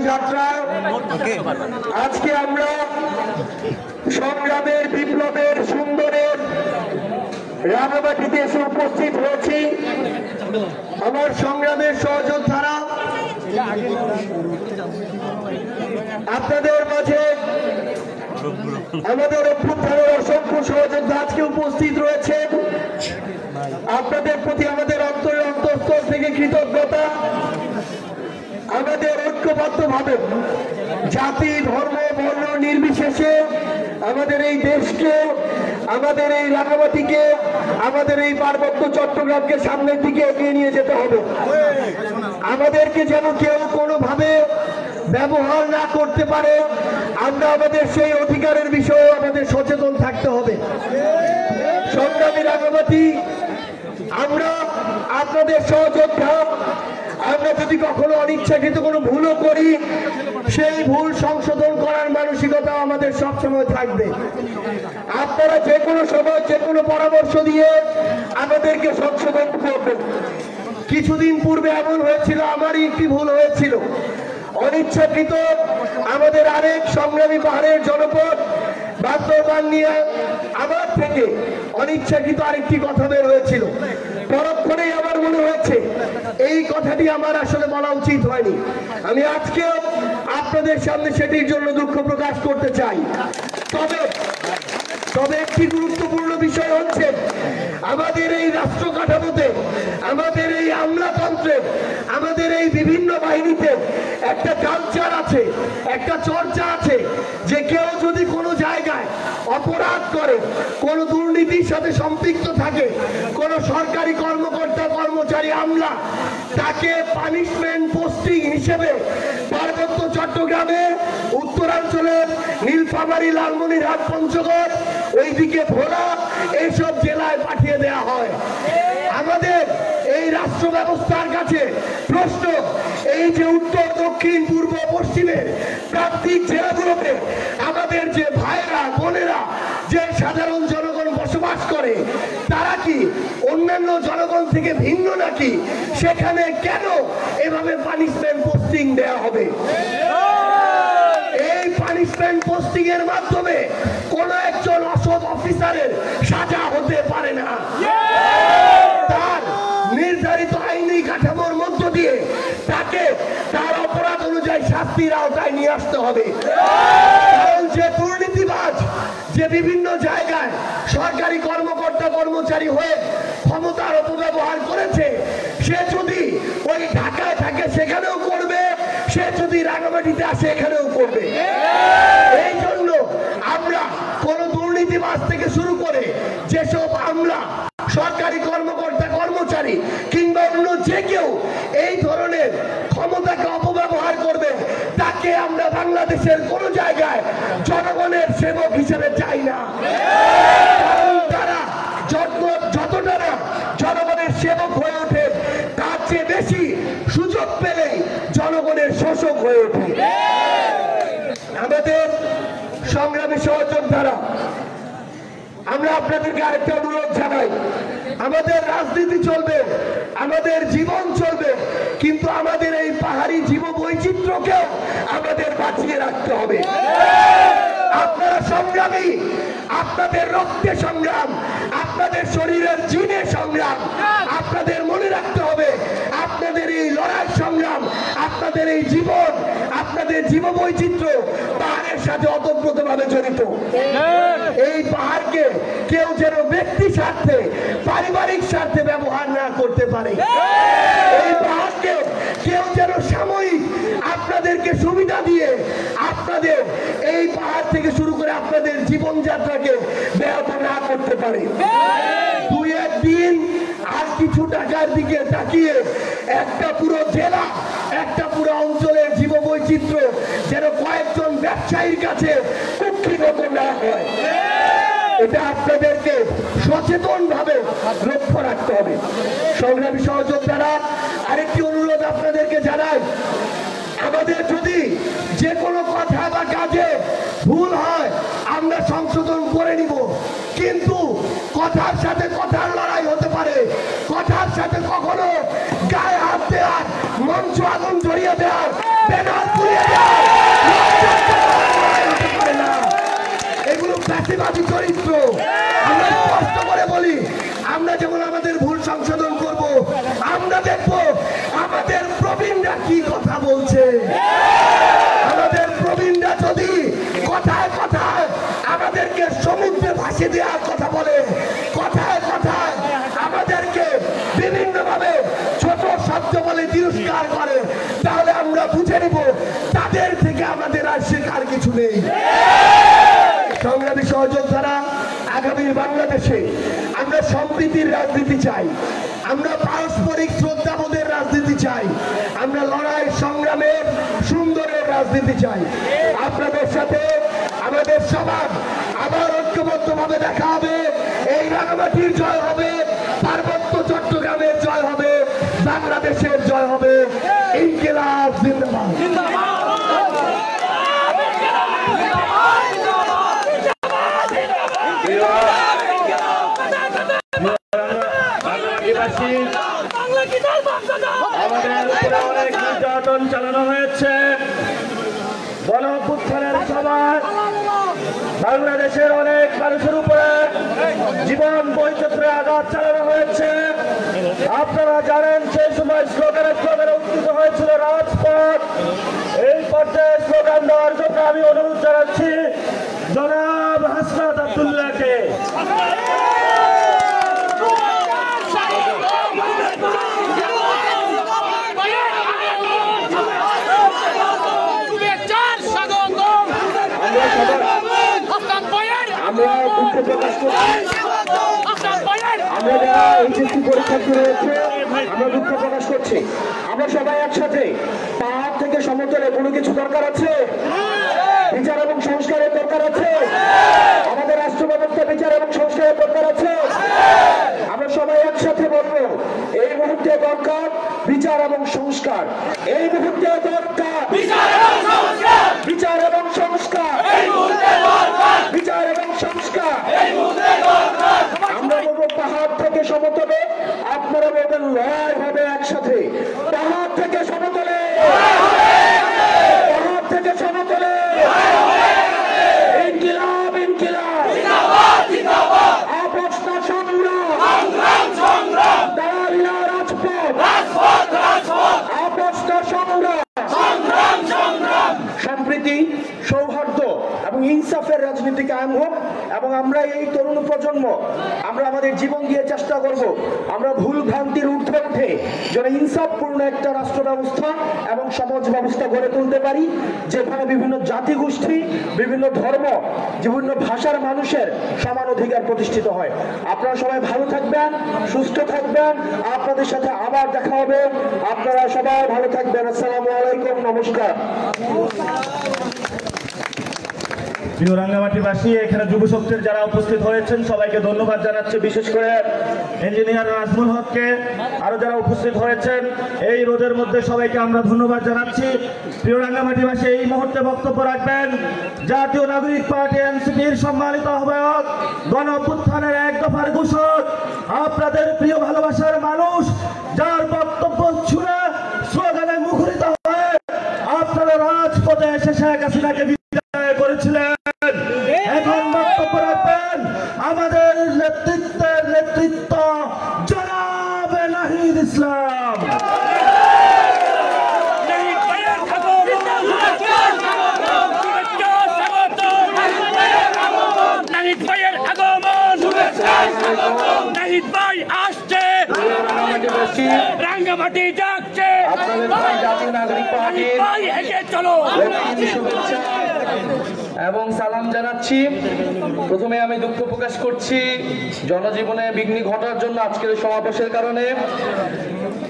যাত্রা আজকে আমরা সংগ্রামের বিপ্লবের সুন্দরের রাঙামাটিতে এসে উপস্থিত হয়েছি। আমার সংগ্রামের সহযোদ্ধারা আপনাদের মাঝে আমাদের অভ্যুত্থানের অসংখ্য সহযোদ্ধা আজকে উপস্থিত রয়েছে। আপনাদের প্রতি আমাদের অন্তরের অন্তঃস্থল থেকে কৃতজ্ঞতা। আমাদের ঐক্যবদ্ধভাবে জাতি ধর্ম বর্ণ নির্বিশেষে আমাদের এই দেশকে, আমাদের এই রাঙামাটিকে, আমাদের এই পার্বত্য চট্টগ্রামকে সামনের দিকে এগিয়ে নিয়ে যেতে হবে। আমাদেরকে যেন কেউ কোনোভাবে ব্যবহার না করতে পারে, আমরা আমাদের সেই অধিকারের বিষয়ে আমাদের সচেতন থাকতে হবে। সংগ্রামী রাঙামাটি, আমরা আপনাদের সহযোদ্ধা। আমরা যদি কখনো অনিচ্ছাকৃত কোনো ভুলও করি, সেই ভুল সংশোধন করার মানসিকতা আমাদের সবসময় থাকবে। আপনারা যে কোনো সময় যে কোনো পরামর্শ দিয়ে আমাদেরকে সংশোধন করবেন। কিছুদিন পূর্বে এমন হয়েছিল, আমারই একটি ভুল হয়েছিল। অনিচ্ছাকৃত আমাদের আরেক সংগ্রামী পাহাড়ের জনপদ বাস্তবায়ন নিয়ে আমার থেকে অনিচ্ছাকৃত আরেকটি কথা বের হয়েছিল। পরক্ষণেই আমার মনে হয়েছে এই কথাটি আমার আসলে বলা উচিত হয়নি। আমি আজকেও আপনাদের সামনে সেটির জন্য দুঃখ প্রকাশ করতে চাই। তবে একটি গুরুত্বপূর্ণ বিষয় হচ্ছে, আমাদের এই রাষ্ট্র কাঠামোতে, আমাদের এই আমলাতন্ত্রে, আমাদের এই বিভিন্ন বাহিনীতে একটা কালচার আছে, একটা চর্চা আছে যে কেউ যদি কোনো জায়গায় অপরাধ করে, কোনো দুর্নীতির সাথে সম্পৃক্ত থাকে, কোনো সরকারি কর্মকর্তা কর্মচারী আমলা, তাকে পানিশমেন্ট পোস্টিং হিসেবে পার্বত্য চট্টগ্রামে, উত্তরাঞ্চলের নীলফামারী, লালমনিরহাট, পঞ্চগড়, ওইদিকে ভোলা, এইসব জেলায় পাঠিয়ে দেওয়া হয়। আমাদের এই রাষ্ট্র ব্যবস্থার কাছে প্রশ্ন, এই যে উত্তর দক্ষিণ পূর্ব পশ্চিমের প্রান্তিক জেলাগুলোতে আমাদের যে ভাইরা বোনেরা, যে সাধারণ জনগণ বসবাস করে, তারা কি অন্যান্য জনগণ থেকে ভিন্ন নাকি? সেখানে কেন এভাবে পানিশমেন্ট পোস্টিং দেওয়া হবে? এই পানিশমেন্ট পোস্টিং এর মাধ্যমে কোন একজন অসৎ অফিসারের সাজা হতে পারে না। তার নির্ধারিত আইনি কাঠামোর মধ্য দিয়ে তাকে তার অপরাধ অনুযায়ী শাস্তির আওতায় নিয়ে আসতে হবে। কারণ যে দুর্নীতিবাজ, যে বিভিন্ন জায়গায় সরকারি কর্মকর্তা কর্মচারী হয়ে ক্ষমতার অপব্যবহার করেছে, সে যদি ওই ঢাকায় থাকে সেখানেও করবে, সে যদি রাঙামাটিতে আসে এখানেও করবে। এই জন্য আমরা কোন দুর্নীতিবাজ থেকে শুরু করে যেসব আমলা, সরকারি কর্মকর্তা কর্মচারী কিংবা অন্য যে কেউ এই ধরনের ক্ষমতাকে অপব্যবহার করবে, তাকে আমরা বাংলাদেশের কোন জায়গায় জনগণের সেবক হিসেবে চাই না। কারণ তারা যতটা না জনগণের সেবক হয়ে ওঠে, তার চেয়ে বেশি সুযোগ পেলেই জনগণের শোষক হয়ে ওঠে। আমাদের সংগ্রামী সহযোদ্ধারা, আমরা আপনাদেরকে আরেকটা অনুরোধ জানাই, আমাদের রাজনীতি চলবে, আমাদের জীবন চলবে, কিন্তু আমাদের এই পাহাড়ি জীব বৈচিত্র্যকেও আমাদের বাঁচিয়ে রাখতে হবে। আপনারা সংগ্রামী, আপনাদের রক্তে সংগ্রাম, আপনাদের শরীরের জিনে সংগ্রাম, আপনাদের মনে রাখতে হবে আপনাদের এই লড়াই সংগ্রাম, আপনাদের এই জীবন, আপনাদের জীব বৈচিত্র্য পাহাড়ের সাথে ওতপ্রোতভাবে জড়িত। এই পাহাড়কে কেউ যেন ব্যক্তি স্বার্থে, পারিবারিক স্বার্থে ব্যবহার না করতে পারে। এই পাহাড়কে কেউ যেন সাময়িক আপনাদেরকে সুবিধা দিয়ে আপনাদের এই পাহাড় থেকে শুরু করে আপনাদের জীবনযাত্রাকে ব্যাহত না করতে পারে। দুই একদিন আর কিছু টাকার দিকে তাকিয়ে একটা পুরো জেলা, একটা পুরো অঞ্চলের জীব বৈচিত্র্য যেন কয়েকজন ব্যবসায়ীর কাছে কুক্ষিগত না হয়, এটা আপনাদেরকে সচেতন ভাবে লক্ষ্য রাখতে হবে। সংগ্রামী সহযোদ্ধারা, আরেকটি অনুরোধ আপনাদেরকে জানাই, আমাদের যদি যে কোনো কথা বা কাজে ভুল হয় আমরা সংশোধন করে নিব, কিন্তু কথার সাথে কথার লড়াই হতে পারে। কথার সাথে কখনো গায়ে হাত দেওয়ার, মঞ্চ আগুন জড়িয়ে দেওয়ার ব্যানার পুড়িয়ে দেয়, করে না। এগুলো ফ্যাসিবাদী চরিত্র। আমরা স্পষ্ট করে বলি, আমরা যেমন আমাদের ভুল সংশোধন করব, আমরা দেখব আমাদের প্রবীণরা কি কথা বলছে। আমাদের প্রবীণরা যদি কথায় কথায় আমাদেরকে সমুদ্রে ভাসিয়ে দেওয়ার কথা বলে, কথায় কথায় আমাদেরকে বিভিন্ন ভাবে ছোট শব্দ বলে তিরস্কার করে, তাহলে আমরা বুঝে নিব তাদের থেকে আমাদের আর শেখার কিছু নেই। সংগ্রামী সহযোদ্ধারা, আগামীর বাংলাদেশে আমরা সম্প্রীতির রাজনীতি চাই, আমরা পারস্পরিক শ্রদ্ধাবোধের রাজনীতি চাই, আমরা লড়াই সংগ্রামের সুন্দরের রাজনীতি চাই। আপনাদের সাথে আমাদের সবার আবার ঐক্যবদ্ধভাবে দেখা হবে। এই রাঙামাটির জয় হবে, পার্বত্য চট্টগ্রামের জয় হবে, বাংলাদেশের জয় হবে। ইনকিলাব জিন্দাবাদ। আমাদের উপরে অনেক নির্যাতন চালানো হয়েছে। গণ অভ্যুত্থানের সময় বাংলাদেশের অনেক মানুষের উপরে জীবন বৈচিত্র্যে আঘাত চালানো হয়েছে। আপনারা জানেন সেই সময় স্লোগানে উত্থিত হয়েছিল রাজপথ। এই পর্যায়ে স্লোগান দেওয়ার জন্য আমি অনুরোধ জানাচ্ছি জনাব হাসনাত আব্দুল্লাহকে। আমরা দুঃখ প্রকাশ করছি, আমরা যারা এইচএসসি পরীক্ষার্থী রয়েছে আমরা দুঃখ প্রকাশ করছি। আমরা সবাই একসাথে পাহাড় থেকে সমতলে কোনো কিছু দরকার আছে, বিচার এবং সংস্কারের দরকার আছে, আমাদের রাষ্ট্র ব্যবস্থা বিচার এবং সংস্কারের দরকার আছে। আমরা সবাই একসাথে বলবো এই মুহূর্তে দরকার বিচার এবং সংস্কার, এই মুহূর্তে দরকার বিচার এবং সংস্কার, বিচার এবং সংস্কার, বিচার এবং সংস্কার। আমরা বলবো পাহাড় থেকে সমতলে, আপনারা বলবেন লড়াই হবে একসাথে। পাহাড় থেকে সমতলে, পাহাড় থেকে সমতলে, ইনকিলাব ইনকিলাব, আপোষ না সংগ্রাম, দাঁড়িয়ে রাজপথ, আপোষ না সংগ্রাম, সম্প্রীতি সৌহার্দ্য এবং ইনসাফের রাজনীতি কায়েম হোক। এবং আমরা এই তরুণ প্রজন্ম আমরা আমাদের জীবন দিয়ে চেষ্টা করব আমরা ভুল ভ্রান্তির ঊর্ধ্বে উঠে যেন ইনসাফপূর্ণ একটা রাষ্ট্র ব্যবস্থা এবং সমাজ ব্যবস্থা গড়ে তুলতে পারি, যেখানে বিভিন্ন জাতিগোষ্ঠী, বিভিন্ন ধর্ম, বিভিন্ন ভাষার মানুষের সমান অধিকার প্রতিষ্ঠিত হয়। আপনারা সবাই ভালো থাকবেন, সুস্থ থাকবেন, আপনাদের সাথে আবার দেখা হবে। আপনারা সবাই ভালো থাকবেন। আসসালামু আলাইকুম, নমস্কার। প্রিয় রাঙ্গামাটিবাসী, এখানে যুব শক্তির যারা উপস্থিত হয়েছেন সবাইকে ধন্যবাদ জানাচ্ছি, বিশেষ করে ইঞ্জিনিয়ার নাজমুল হককে, আরো যারা উপস্থিত হয়েছেন এই রোদের মধ্যে সবাইকে আমরা ধন্যবাদ জানাচ্ছি। প্রিয় রাঙ্গামাটিবাসী, এই মুহূর্তে বক্তব্য রাখবেন জাতীয় নাগরিক পার্টি এনসিপির সম্মানিত আহ্বায়ক, গণ অভ্যুত্থানের এক দফার ঘোষক, আপনাদের প্রিয় ভালোবাসার মানুষ, যার বক্তব্য শুনে স্লোগানে মুখরিত হয়ে আপনারা রাজপথে এসে শেখ হাসিনাকে বিদায় করেছিলেন। এখন বক্তব্য রাখবেন আমাদের নেতৃত্ব জনাব নাহিদ ইসলাম। নাহিদ ভাই আসছে, রাঙ্গামাটি যাচ্ছে, জাতীয় নাগরিক পার্টি চলো শুভেচ্ছা এবং সালাম জানাচ্ছি। প্রথমে আমি দুঃখ প্রকাশ করছি জনজীবনে বিঘ্ন ঘটার জন্য আজকের সমাবেশের কারণে।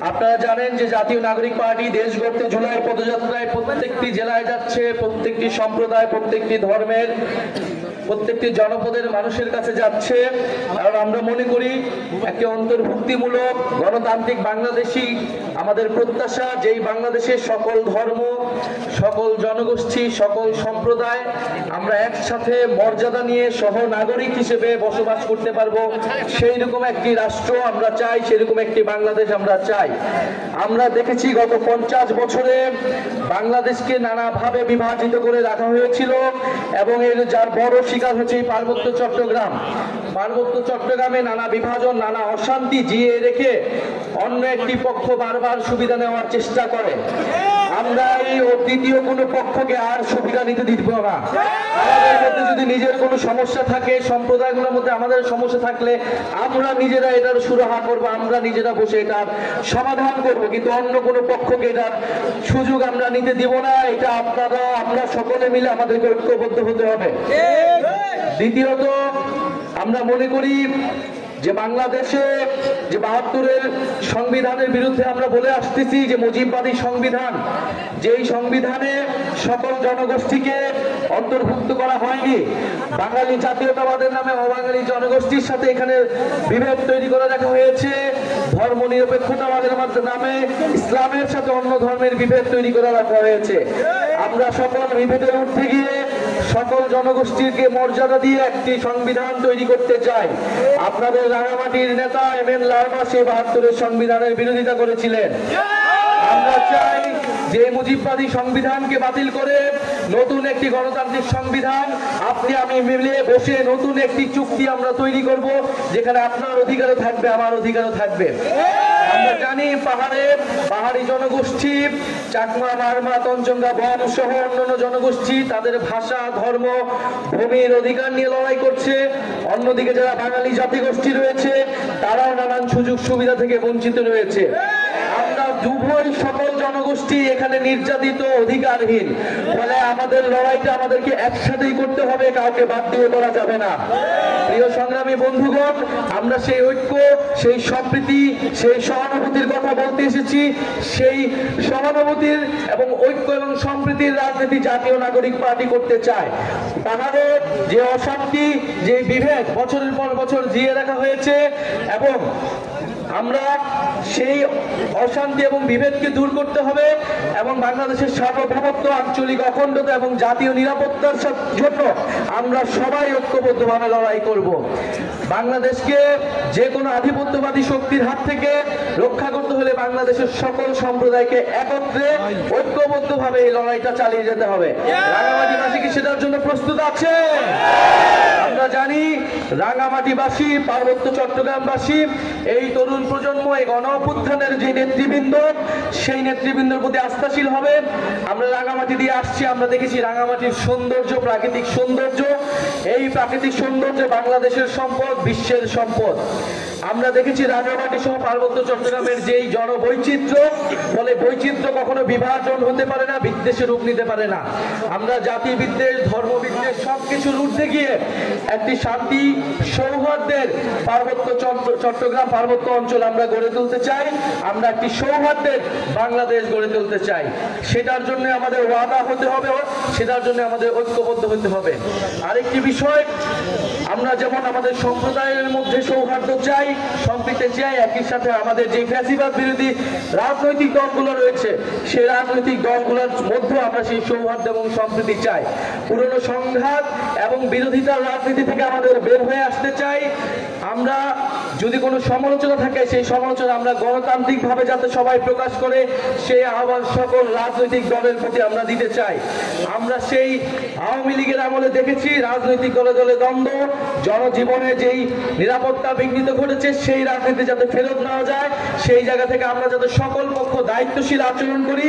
আপনারা জানেন যে জাতীয় নাগরিক পার্টি দেশ গড়তে জুলাই পদযাত্রায় প্রত্যেকটি জেলায় যাচ্ছে, প্রত্যেকটি সম্প্রদায়, প্রত্যেকটি ধর্মের প্রত্যেকটি জনপদের মানুষের কাছে যাচ্ছে। কারণ আমরা মনে করি একটি অন্তর্ভুক্তিমূলক গণতান্ত্রিক বাংলাদেশী আমাদের প্রত্যাশা, যেই বাংলাদেশে সকল ধর্ম, সকল জনগোষ্ঠী, সকল সম্প্রদায় আমরা একসাথে মর্যাদা নিয়ে সহ নাগরিক হিসেবে বসবাস করতে পারবো, সেই রকম একটি রাষ্ট্র আমরা চাই, সেরকম একটি বাংলাদেশ আমরা চাই। আমরা দেখেছি গত 50 বছরে বাংলাদেশকে নানাভাবে বিভাজিত করে রাখা হয়েছিল এবং এর যার বড় শিকার হচ্ছে এই পার্বত্য চট্টগ্রাম। পার্বত্য চট্টগ্রামে নানা বিভাজন, নানা অশান্তি জিয়ে রেখে অন্য একটি পক্ষ বারবার সুবিধা নেওয়ার চেষ্টা করে। আমরা এই দ্বিতীয় কোনো পক্ষকে আর সুবিধা নিতে দিব না। আমাদের মধ্যে যদি নিজের কোনো সমস্যা থাকে, সম্প্রদায়গুলোর মধ্যে আমাদের সমস্যা থাকলে আমরা নিজেরা এটার সুরাহা করবো, আমরা নিজেরা বসে এটার সমাধান করব, কিন্তু অন্য কোনো পক্ষকে এটার সুযোগ আমরা নিতে দিব না। এটা আপনারা আমরা সকলে মিলে আমাদেরকে ঐক্যবদ্ধ হতে হবে। দ্বিতীয়ত, আমরা মনে করি যে বাংলাদেশে যে 72-এর সংবিধানের বিরুদ্ধে আমরা বলে আসতেছি যে মুজিববাদী সংবিধান, যেই সংবিধানে সকল জনগোষ্ঠীকে অন্তর্ভুক্ত করা হয়নি। বাঙালি জাতীয়তাবাদের নামে অবাঙালি জনগোষ্ঠীর সাথে এখানে বিভেদ তৈরি করে রাখা হয়েছে। ধর্ম নিরপেক্ষতাবাদের নামে ইসলামের সাথে অন্য ধর্মের বিভেদ তৈরি করে রাখা হয়েছে। আমরা সকল বিভেদের ঊর্ধ্বে গিয়ে সকল জনগোষ্ঠীকে মর্যাদা দিয়ে একটি সংবিধান তৈরি করতে চাই। আপনাদের রাঙামাটির নেতা এম.এন. লারমা সেই 72-এর সংবিধানের বিরোধিতা করেছিলেন। আমরা চাই যে মুজিববাদী সংবিধানকে বাতিল করে নতুন একটি গণতান্ত্রিক সংবিধান আপনি আমি মিলে বসে নতুন একটি চুক্তি আমরা তৈরি করব, যেখানে আপনার অধিকারও থাকবে, আমার অধিকারও থাকবে। আমরা জানি পাহাড়ি জনগোষ্ঠী, চাকমা, মারমা, তঞ্চঙ্গা, বম সহ অন্যান্য জনগোষ্ঠী তাদের ভাষা, ধর্ম, ভূমির অধিকার নিয়ে লড়াই করছে। অন্যদিকে যারা বাঙালি জাতিগোষ্ঠী রয়েছে তারাও নানান সুযোগ সুবিধা থেকে বঞ্চিত রয়েছে। আমরা উভয় সকল জনগোষ্ঠী এখানে নির্যাতিত, অধিকারহীন। ফলে আমাদের লড়াইটা আমাদেরকে একসাথেই করতে হবে, কাউকে বাদ দিয়ে করা যাবে না। প্রিয় সংগ্রামী বন্ধুগণ, আমরা সেই ঐক্য, সেই সম্প্রীতি, সেই সহানুভূতির কথা বলতে এসেছি। সেই সহানুভূতির এবং ঐক্য এবং সম্প্রীতির রাজনীতি জাতীয় নাগরিক পার্টি করতে চায়। পাহাড়ে যে অশান্তি, যে বিভেদ বছরের পর বছর জিয়ে রাখা হয়েছে এবং আমরা সেই অশান্তি এবং বিভেদকে দূর করতে হবে এবং বাংলাদেশের সার্বভৌমত্ব, আঞ্চলিক অখণ্ডতা এবং জাতীয় নিরাপত্তার জন্য আমরা সবাই ঐক্যবদ্ধভাবে লড়াই করব। বাংলাদেশকে যে কোনো আধিপত্যবাদী শক্তির হাত থেকে রক্ষা করতে হলে বাংলাদেশের সকল সম্প্রদায়কে একত্রে ঐক্যবদ্ধভাবে এই লড়াইটা চালিয়ে যেতে হবে। রাঙামাটিবাসী কি সেটার জন্য প্রস্তুত আছে? আমরা জানি রাঙামাটিবাসী, পার্বত্য চট্টগ্রামবাসী, এই তরুণ প্রজন্ম, এই গণ অভ্যুত্থানের যে নেতৃবৃন্দ, সেই নেতৃবৃন্দের প্রতি আস্থাশীল হবে। আমরা রাঙামাটি দিয়ে আসছি, আমরা দেখেছি রাঙামাটির সৌন্দর্য, প্রাকৃতিক সৌন্দর্য। এই প্রাকৃতিক সৌন্দর্য বাংলাদেশের সম্পদ, বিশ্বের সম্পদ। আমরা দেখেছি রাঙামাটি সহ পার্বত্য চট্টগ্রামের যেই জনবৈচিত্র্য, ফলে বৈচিত্র্য কখনো বিভাজন হতে পারে না, বিদ্বেষের রূপ নিতে পারে না। আমরা জাতি বিদ্বেষ, ধর্ম বিদ্বেষ সবকিছুর ঊর্ধ্বে গিয়ে একটি শান্তি সৌহার্দ্যের পার্বত্য চট্টগ্রাম পার্বত্য অঞ্চল আমরা গড়ে তুলতে চাই। আমরা একটি সৌহার্দ্যের বাংলাদেশ গড়ে তুলতে চাই। সেটার জন্য আমাদের ওয়াদা হতে হবে, সেটার জন্য আমাদের ঐক্যবদ্ধ হতে হবে। আরেকটি বিষয়, আমরা যেমন আমাদের সম্প্রদায়ের মধ্যে সৌহার্দ্য চাই, সম্প্রীতি চাই, একই সাথে আমাদের যে ফ্যাসিবাদ বিরোধী রাজনৈতিক দলগুলো রয়েছে সেই রাজনৈতিক দলগুলোর মধ্যে আমরা সেই সৌহার্দ্য এবং সম্প্রীতি চাই। পুরনো সংঘাত এবং বিরোধিতার রাজনীতি থেকে আমাদের বের হয়ে আসতে চাই। আমরা যদি কোনো সমালোচনা থাকে, সেই সমালোচনা আমরা গণতান্ত্রিক ভাবে যাতে সবাই প্রকাশ করে, সেই আহ্বান সকল রাজনৈতিক দলের প্রতি আমরা দিতে চাই। আমরা সেই আওয়ামী লীগের আমলে দেখেছি রাজনৈতিক দলে দলে দ্বন্দ্ব, জনজীবনে যেই নিরাপত্তা বিঘ্নিত ঘটেছে, সেই রাজনীতি যাতে ফেরত নেওয়া যায়, সেই জায়গা থেকে আমরা যাতে সকল পক্ষ দায়িত্বশীল আচরণ করি,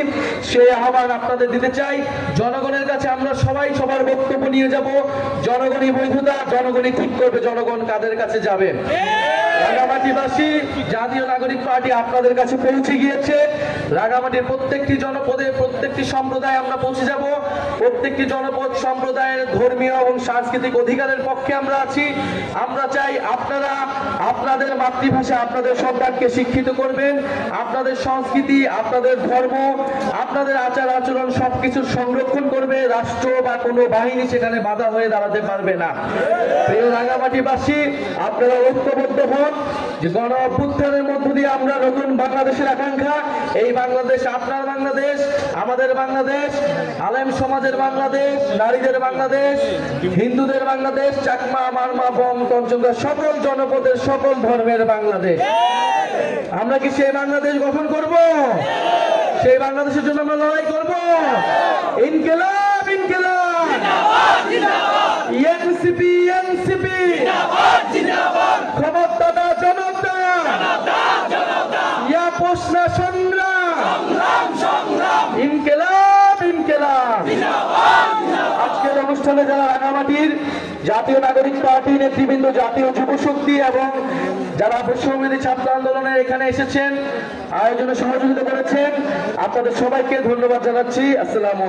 সেই আহ্বান আপনাদের দিতে চাই। জনগণের কাছে আমরা সবাই সবার বক্তব্য নিয়ে যাব। জনগণই বৈধতা, জনগণই ঠিক করবে জনগণ কাদের কাছে যাবে। রাঙামাটিবাসী জাতীয় নাগরিক পার্টি আপনাদের কাছে পৌঁছে গিয়েছে। রাঙামাটির প্রত্যেকটি জনপদে প্রত্যেকটি সম্প্রদায় আমরা পৌঁছে যাব। প্রত্যেকটি জনপদ সম্প্রদায়ের ধর্মীয় এবং সাংস্কৃতিক অধিকারের পক্ষে আমরা আছি। আমরা চাই আপনারা আপনাদের মাতৃভাষা আপনাদের সন্তানকে শিক্ষিত করবেন, আপনাদের সংস্কৃতি, আপনাদের ধর্ম, আপনাদের আচার আচরণ সবকিছুর সংরক্ষণ করবে। রাষ্ট্র বা কোনো বাহিনী সেখানে বাধা হয়ে দাঁড়াতে পারবে না। প্রিয় রাঙামাটিবাসী, আপনারা ঐক্যবদ্ধ হন যে গণ অভ্যুত্থানের মধ্য দিয়ে আমরা নতুন বাংলাদেশের আকাঙ্ক্ষা, এই বাংলাদেশ আপনার বাংলাদেশ, আমাদের বাংলাদেশ, আলেম সমাজের বাংলাদেশ, নারীদের বাংলাদেশ, হিন্দুদের বাংলাদেশ, চাকমা, মারমা, বং, তঞ্চঙ্গা সকল জনপদের সকল ধর্মের বাংলাদেশ। আমরা কি সেই বাংলাদেশ গঠন করব? সেই বাংলাদেশের জন্য আমরা লড়াই করব। ইনকিলাব ইনকিলাব, এনসিপি এনসিপি, ক্ষমতাটা জনতা, ইয়া প্রশ্ন সংগ্রাম, ইনকিলাব ইনকিলাব। আজকের অনুষ্ঠানে যারা রাঙামাটির জাতীয় নাগরিক পার্টি নেতৃবৃন্দ, জাতীয় যুব শক্তি এবং যারা বৈষম্যবিরোধী ছাত্র আন্দোলনে এখানে এসেছেন, আয়োজনে সহযোগিতা করেছেন, আপনাদের সবাইকে ধন্যবাদ জানাচ্ছি। আসসালামু আলাইকুম।